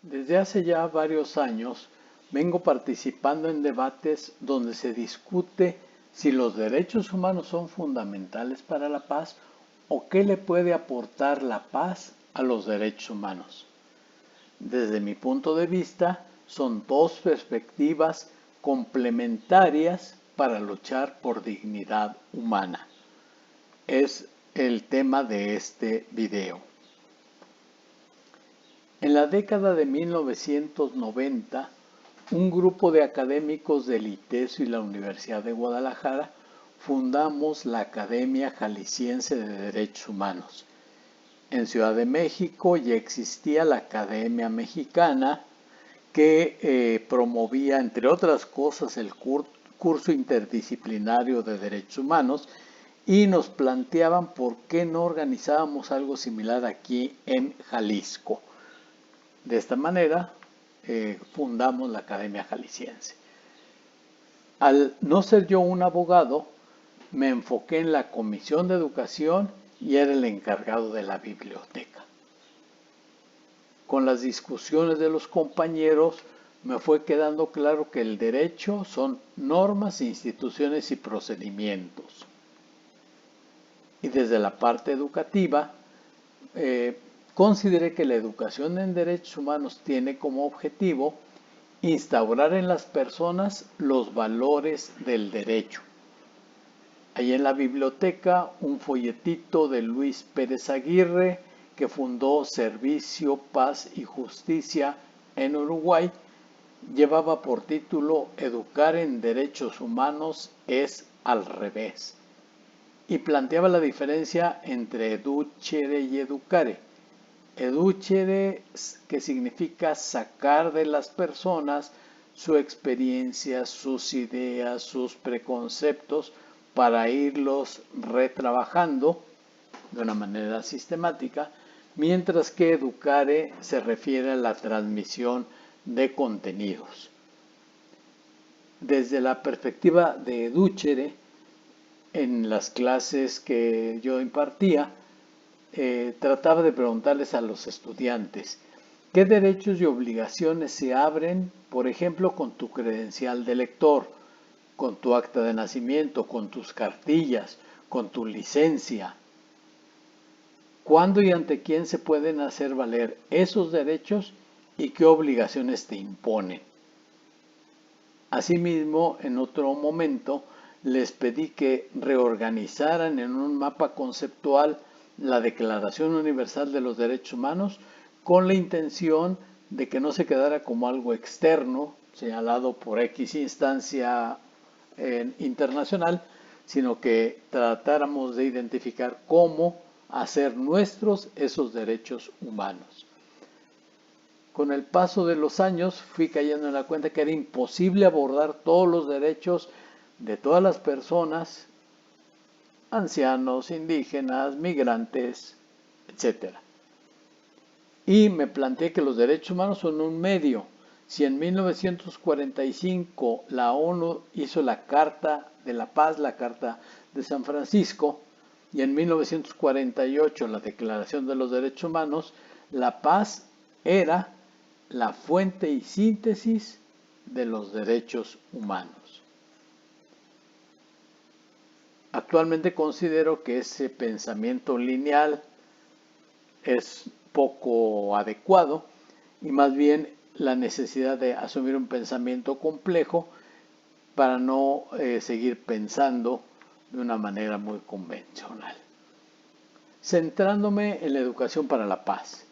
Desde hace ya varios años vengo participando en debates donde se discute si los derechos humanos son fundamentales para la paz o qué le puede aportar la paz a los derechos humanos. Desde mi punto de vista, son dos perspectivas complementarias para luchar por dignidad humana. Es el tema de este video. En la década de 1990, un grupo de académicos del ITESO y la Universidad de Guadalajara fundamos la Academia Jalisciense de Derechos Humanos. En Ciudad de México ya existía la Academia Mexicana que promovía, entre otras cosas, el curso interdisciplinario de Derechos Humanos y nos planteaban por qué no organizábamos algo similar aquí en Jalisco. De esta manera fundamos la Academia Jalisciense. Al no ser yo un abogado, me enfoqué en la Comisión de Educación y era el encargado de la biblioteca. Con las discusiones de los compañeros me fue quedando claro que el derecho son normas, instituciones y procedimientos. Y desde la parte educativa, consideré que la educación en derechos humanos tiene como objetivo instaurar en las personas los valores del derecho. Hay en la biblioteca un folletito de Luis Pérez Aguirre, que fundó Servicio, Paz y Justicia en Uruguay. Llevaba por título Educar en Derechos Humanos es al revés. Y planteaba la diferencia entre educere y educare. Educere, que significa sacar de las personas su experiencia, sus ideas, sus preconceptos, para irlos retrabajando de una manera sistemática, mientras que educare se refiere a la transmisión de contenidos. Desde la perspectiva de educere, en las clases que yo impartía, trataba de preguntarles a los estudiantes qué derechos y obligaciones se abren, por ejemplo, con tu credencial de lector, con tu acta de nacimiento, con tus cartillas, con tu licencia. ¿Cuándo y ante quién se pueden hacer valer esos derechos y qué obligaciones te imponen? Asimismo, en otro momento, les pedí que reorganizaran en un mapa conceptual la Declaración Universal de los Derechos Humanos con la intención de que no se quedara como algo externo, señalado por X instancia internacional, sino que tratáramos de identificar cómo hacer nuestros esos derechos humanos. Con el paso de los años fui cayendo en la cuenta que era imposible abordar todos los derechos de todas las personas, ancianos, indígenas, migrantes, etc. Y me planteé que los derechos humanos son un medio. Si en 1945 la ONU hizo la Carta de la Paz, la Carta de San Francisco, y en 1948 la Declaración de los Derechos Humanos, la paz era la fuente y síntesis de los derechos humanos. Actualmente considero que ese pensamiento lineal es poco adecuado y más bien la necesidad de asumir un pensamiento complejo para no seguir pensando de una manera muy convencional. Centrándome en la educación para la paz.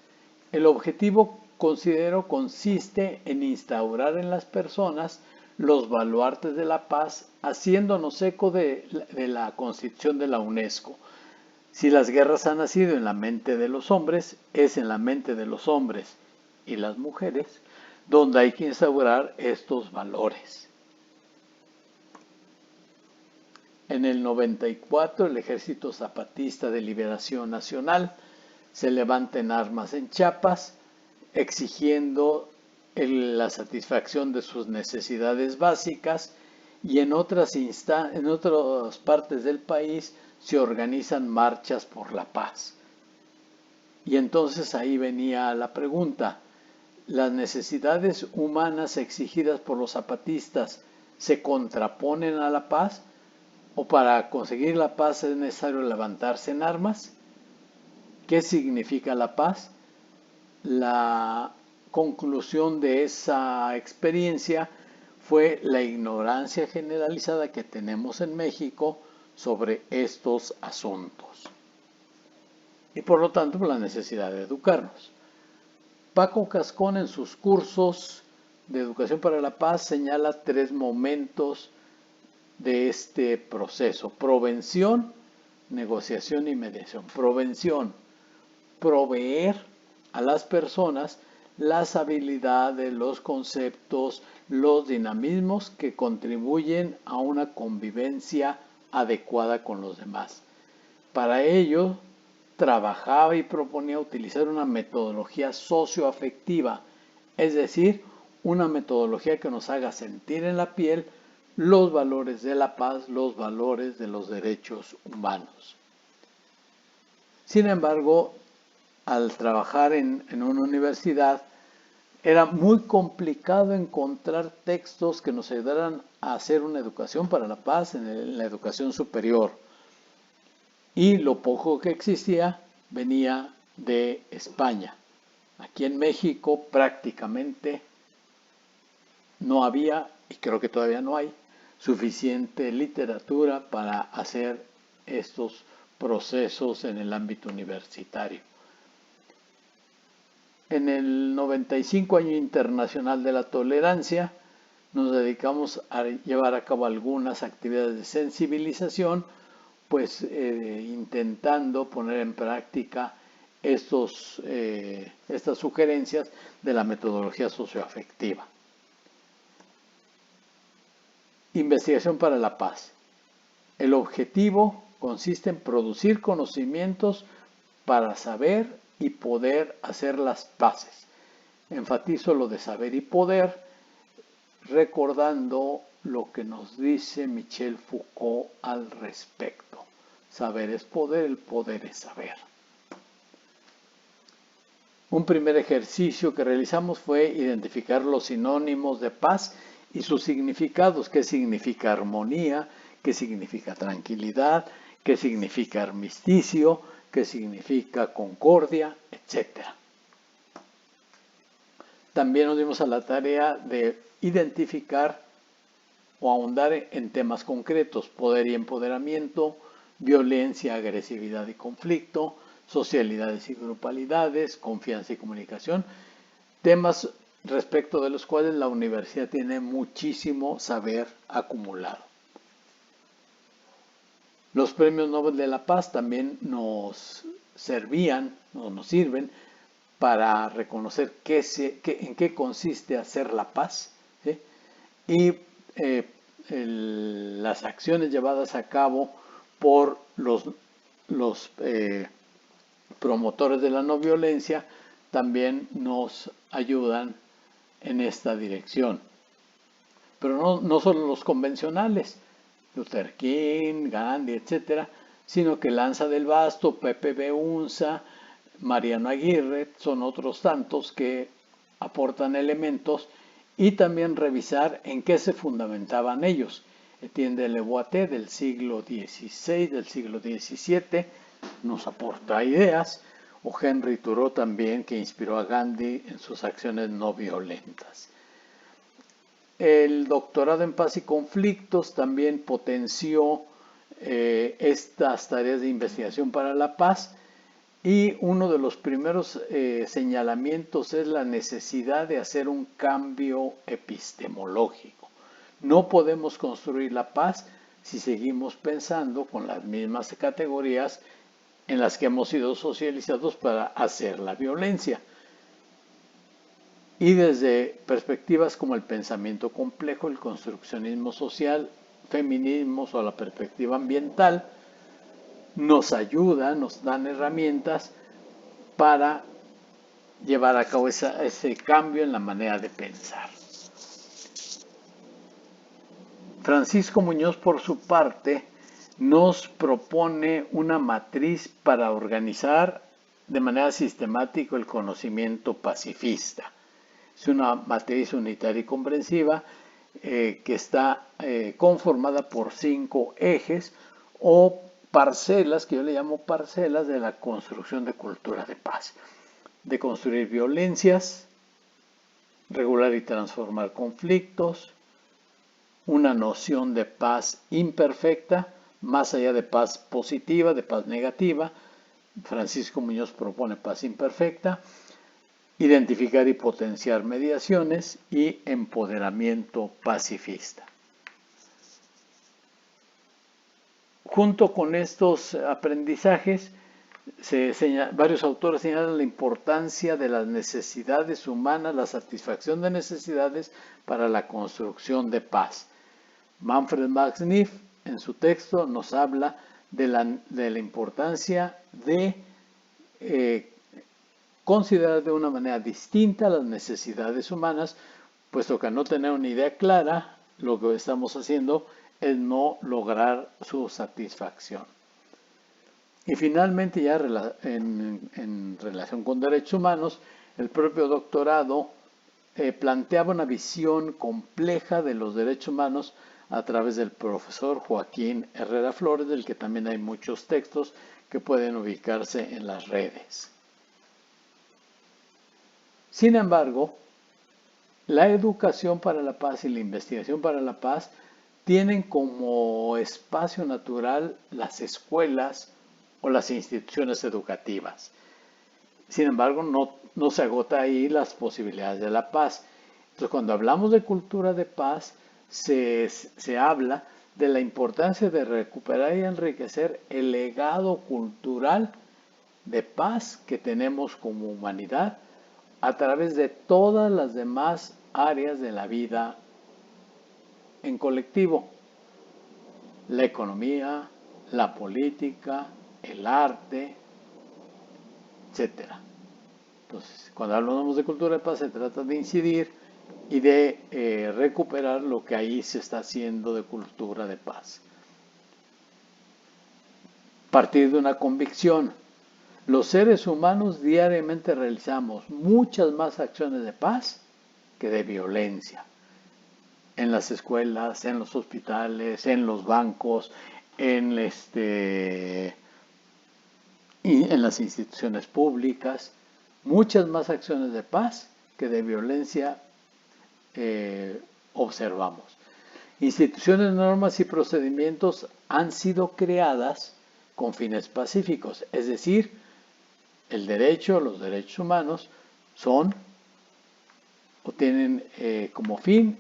El objetivo, considero, consiste en instaurar en las personas los baluartes de la paz, haciéndonos eco de la Constitución de la UNESCO. Si las guerras han nacido en la mente de los hombres, es en la mente de los hombres y las mujeres donde hay que instaurar estos valores. En el 94, el Ejército Zapatista de Liberación Nacional se levanta en armas en Chiapas, exigiendo la satisfacción de sus necesidades básicas, y en otras partes del país se organizan marchas por la paz. Y entonces ahí venía la pregunta, las necesidades humanas exigidas por los zapatistas se contraponen a la paz, o para conseguir la paz es necesario levantarse en armas. ¿Qué significa la paz? La conclusión de esa experiencia fue la ignorancia generalizada que tenemos en México sobre estos asuntos y por lo tanto la necesidad de educarnos. Paco Cascón en sus cursos de Educación para la Paz señala 3 momentos de este proceso: prevención, negociación y mediación. Prevención: proveer a las personas las habilidades, los conceptos, los dinamismos que contribuyen a una convivencia adecuada con los demás. Para ello, trabajaba y proponía utilizar una metodología socioafectiva, es decir, una metodología que nos haga sentir en la piel los valores de la paz, los valores de los derechos humanos. Sin embargo, al trabajar en una universidad, era muy complicado encontrar textos que nos ayudaran a hacer una educación para la paz en la educación superior. Y lo poco que existía venía de España. Aquí en México prácticamente no había, y creo que todavía no hay, suficiente literatura para hacer estos procesos en el ámbito universitario. En el 95 Año Internacional de la Tolerancia, nos dedicamos a llevar a cabo algunas actividades de sensibilización, pues intentando poner en práctica estas sugerencias de la metodología socioafectiva. Investigación para la paz. El objetivo consiste en producir conocimientos para saber y poder hacer las paces. Enfatizo lo de saber y poder, recordando lo que nos dice Michel Foucault al respecto. Saber es poder, el poder es saber. Un primer ejercicio que realizamos fue identificar los sinónimos de paz y sus significados. ¿Qué significa armonía? ¿Qué significa tranquilidad? ¿Qué significa armisticio? ¿Qué significa concordia? Etcétera. También nos dimos a la tarea de identificar o ahondar en temas concretos: poder y empoderamiento, violencia, agresividad y conflicto, socialidades y grupalidades, confianza y comunicación, temas respecto de los cuales la universidad tiene muchísimo saber acumulado. Los premios Nobel de la Paz también nos servían o nos sirven para reconocer en qué consiste hacer la paz, ¿sí? Y las acciones llevadas a cabo por los promotores de la no violencia también nos ayudan en esta dirección. Pero no solo los convencionales, Luther King, Gandhi, etcétera, sino que Lanza del Basto, Pepe Beunza, Mariano Aguirre, son otros tantos que aportan elementos, y también revisar en qué se fundamentaban ellos. Etienne de Leboité, del siglo XVI, del siglo XVII, nos aporta ideas, o Henry Thoreau también, que inspiró a Gandhi en sus acciones no violentas. El doctorado en paz y conflictos también potenció estas tareas de investigación para la paz, y uno de los primeros señalamientos es la necesidad de hacer un cambio epistemológico. No podemos construir la paz si seguimos pensando con las mismas categorías en las que hemos sido socializados para hacer la violencia. Y desde perspectivas como el pensamiento complejo, el construccionismo social, feminismos o la perspectiva ambiental, nos ayudan, nos dan herramientas para llevar a cabo ese cambio en la manera de pensar. Francisco Muñoz, por su parte, nos propone una matriz para organizar de manera sistemática el conocimiento pacifista. Es una matriz unitaria y comprensiva que está conformada por 5 ejes o parcelas, que yo le llamo parcelas de la construcción de cultura de paz. De construir violencias, regular y transformar conflictos, una noción de paz imperfecta, más allá de paz positiva, de paz negativa. Francisco Muñoz propone paz imperfecta, identificar y potenciar mediaciones y empoderamiento pacifista. Junto con estos aprendizajes, varios autores señalan la importancia de las necesidades humanas, la satisfacción de necesidades para la construcción de paz. Manfred Max Neff, en su texto, nos habla de la importancia de considerar de una manera distinta las necesidades humanas, puesto que al no tener una idea clara, lo que estamos haciendo es no lograr su satisfacción. Y finalmente, ya en relación con derechos humanos, el propio doctorado planteaba una visión compleja de los derechos humanos a través del profesor Joaquín Herrera Flores, del que también hay muchos textos que pueden ubicarse en las redes. Sin embargo, la educación para la paz y la investigación para la paz tienen como espacio natural las escuelas o las instituciones educativas. Sin embargo, no se agota ahí las posibilidades de la paz. Entonces, cuando hablamos de cultura de paz, se habla de la importancia de recuperar y enriquecer el legado cultural de paz que tenemos como humanidad a través de todas las demás áreas de la vida en colectivo: la economía, la política, el arte, etc. Entonces, cuando hablamos de cultura de paz, se trata de incidir y de recuperar lo que ahí se está haciendo de cultura de paz. Partir de una convicción: los seres humanos diariamente realizamos muchas más acciones de paz que de violencia. En las escuelas, en los hospitales, en los bancos, en las instituciones públicas, muchas más acciones de paz que de violencia observamos. Instituciones, normas y procedimientos han sido creadas con fines pacíficos, es decir, el derecho, los derechos humanos son o tienen como fin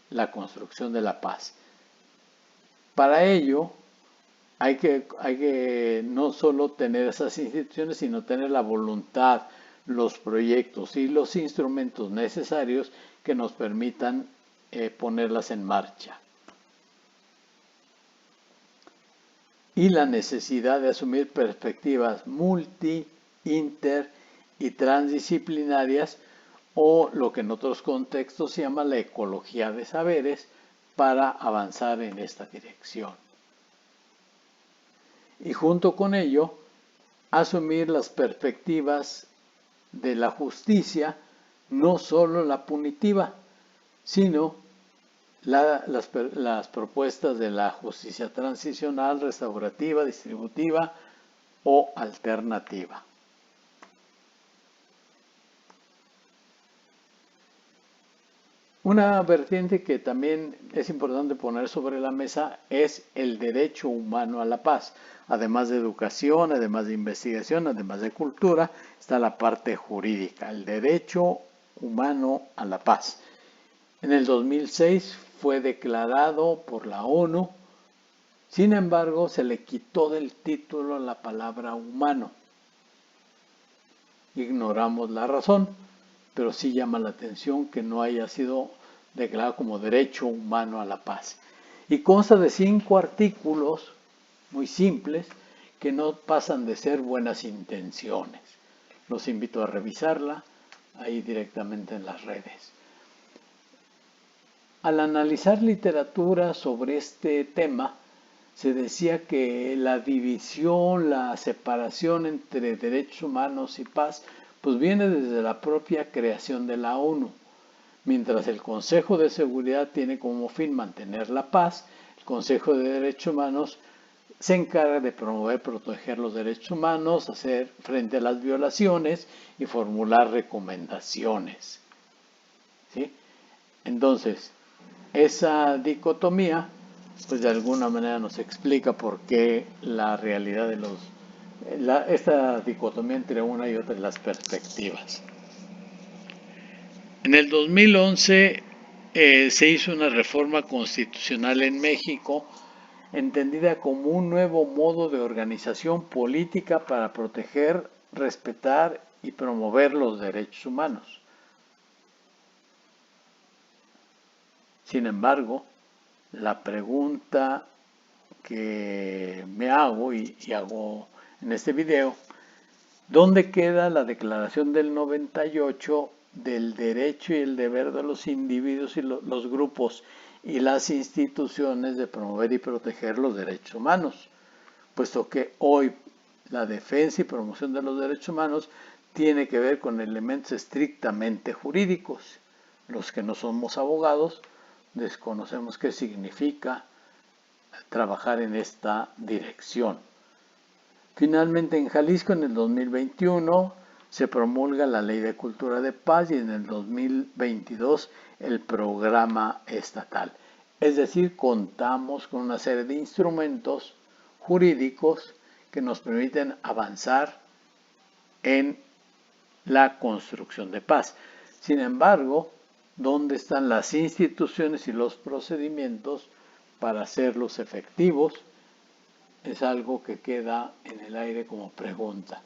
la construcción de la paz. Para ello hay que no solo tener esas instituciones, sino tener la voluntad, los proyectos y los instrumentos necesarios que nos permitan ponerlas en marcha. Y la necesidad de asumir perspectivas multi, inter y transdisciplinarias, o lo que en otros contextos se llama la ecología de saberes, para avanzar en esta dirección. Y junto con ello, asumir las perspectivas de la justicia, no solo la punitiva, sino las propuestas de la justicia transicional, restaurativa, distributiva o alternativa. Una vertiente que también es importante poner sobre la mesa es el derecho humano a la paz. Además de educación, además de investigación, además de cultura, está la parte jurídica, el derecho humano a la paz. En el 2006 fue declarado por la ONU, sin embargo, se le quitó del título la palabra humano. Ignoramos la razón, pero sí llama la atención que no haya sido declarado como derecho humano a la paz. Y consta de 5 artículos muy simples que no pasan de ser buenas intenciones. Los invito a revisarla ahí directamente en las redes. Al analizar literatura sobre este tema, se decía que la división, la separación entre derechos humanos y paz pues viene desde la propia creación de la ONU. Mientras el Consejo de Seguridad tiene como fin mantener la paz, el Consejo de Derechos Humanos se encarga de promover y proteger los derechos humanos, hacer frente a las violaciones y formular recomendaciones. ¿Sí? Entonces, esa dicotomía, pues de alguna manera nos explica por qué la realidad de esta dicotomía entre una y otra de las perspectivas. En el 2011 se hizo una reforma constitucional en México entendida como un nuevo modo de organización política para proteger, respetar y promover los derechos humanos. Sin embargo, la pregunta que me hago y hago en este video, ¿dónde queda la Declaración del 98 del derecho y el deber de los individuos y los grupos y las instituciones de promover y proteger los derechos humanos? Puesto que hoy la defensa y promoción de los derechos humanos tiene que ver con elementos estrictamente jurídicos. Los que no somos abogados desconocemos qué significa trabajar en esta dirección. Finalmente, en Jalisco, en el 2021, se promulga la Ley de Cultura de Paz y en el 2022 el programa estatal. Es decir, contamos con una serie de instrumentos jurídicos que nos permiten avanzar en la construcción de paz. Sin embargo, ¿dónde están las instituciones y los procedimientos para hacerlos efectivos? Es algo que queda en el aire como pregunta.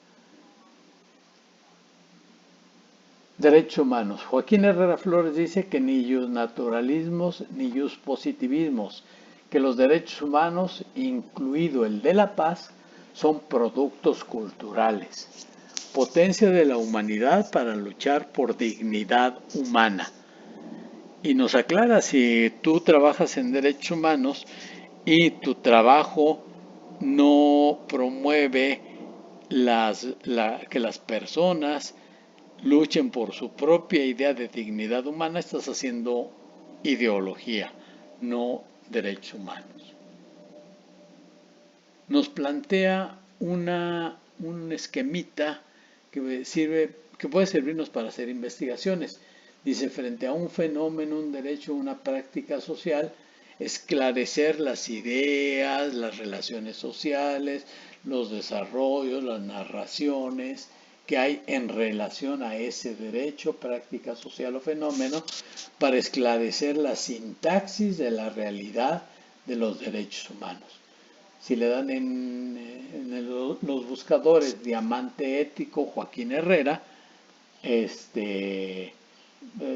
Derechos humanos. Joaquín Herrera Flores dice que ni naturalismos ni positivismos, que los derechos humanos, incluido el de la paz, son productos culturales, potencia de la humanidad para luchar por dignidad humana. Y nos aclara, si tú trabajas en derechos humanos y tu trabajo no promueve que las personas luchen por su propia idea de dignidad humana, estás haciendo ideología, no derechos humanos. Nos plantea un esquemita que puede servirnos para hacer investigaciones. Dice, frente a un fenómeno, un derecho, una práctica social, esclarecer las ideas, las relaciones sociales, los desarrollos, las narraciones que hay en relación a ese derecho, práctica social o fenómeno, para esclarecer la sintaxis de la realidad de los derechos humanos. Si le dan los buscadores Diamante Ético Joaquín Herrera,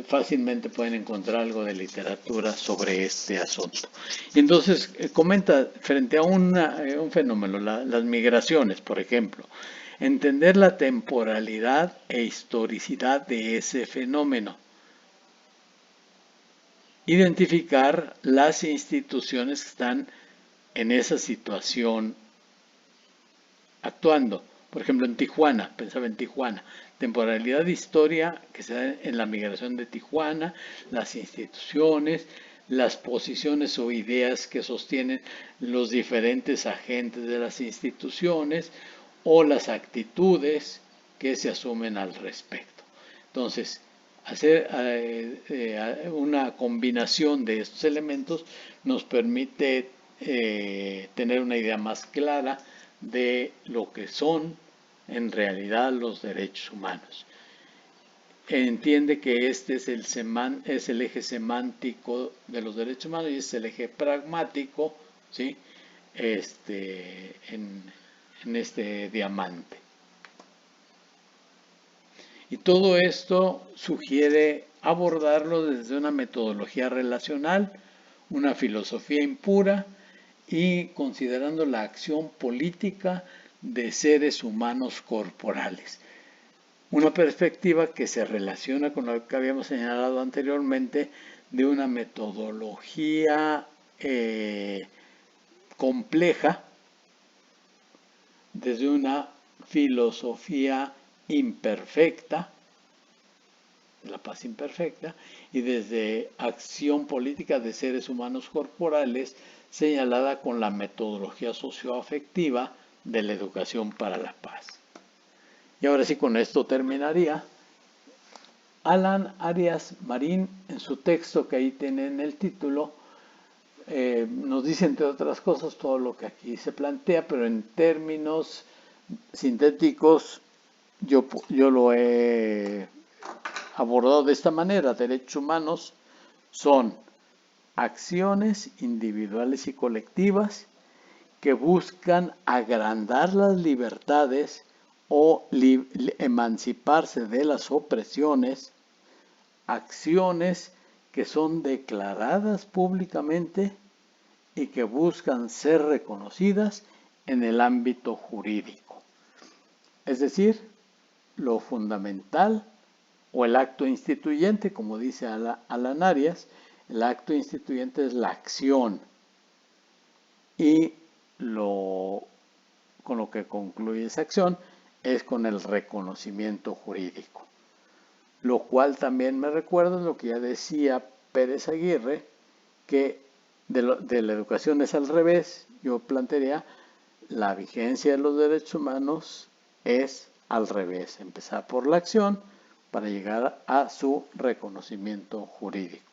fácilmente pueden encontrar algo de literatura sobre este asunto. Y entonces comenta, frente a un fenómeno, las migraciones, por ejemplo, entender la temporalidad e historicidad de ese fenómeno. Identificar las instituciones que están en esa situación actuando. Por ejemplo, en Tijuana, pensaba en Tijuana, temporalidad de historia que se da en la migración de Tijuana, las instituciones, las posiciones o ideas que sostienen los diferentes agentes de las instituciones o las actitudes que se asumen al respecto. Entonces, hacer una combinación de estos elementos nos permite tener una idea más clara de lo que son en realidad los derechos humanos. Entiende que este es el eje semántico de los derechos humanos y es el eje pragmático, ¿sí? En este diamante. Y todo esto sugiere abordarlo desde una metodología relacional, una filosofía impura y considerando la acción política de seres humanos corporales. Una perspectiva que se relaciona con lo que habíamos señalado anteriormente de una metodología compleja desde una filosofía imperfecta, y desde acción política de seres humanos corporales señalada con la metodología socioafectiva de la educación para la paz. Y ahora sí, con esto terminaría. Alan Arias Marín, en su texto que ahí tiene en el título, nos dice, entre otras cosas, todo lo que aquí se plantea, pero en términos sintéticos yo lo he abordado de esta manera. Derechos humanos son acciones individuales y colectivas que buscan agrandar las libertades o emanciparse de las opresiones, acciones que son declaradas públicamente y que buscan ser reconocidas en el ámbito jurídico. Es decir, lo fundamental o el acto instituyente, como dice Alan Arias, el acto instituyente es la acción y con lo que concluye esa acción es con el reconocimiento jurídico. Lo cual también me recuerda lo que ya decía Pérez Aguirre, que de la educación es al revés. Yo plantearía la vigencia de los derechos humanos es al revés, empezar por la acción para llegar a su reconocimiento jurídico.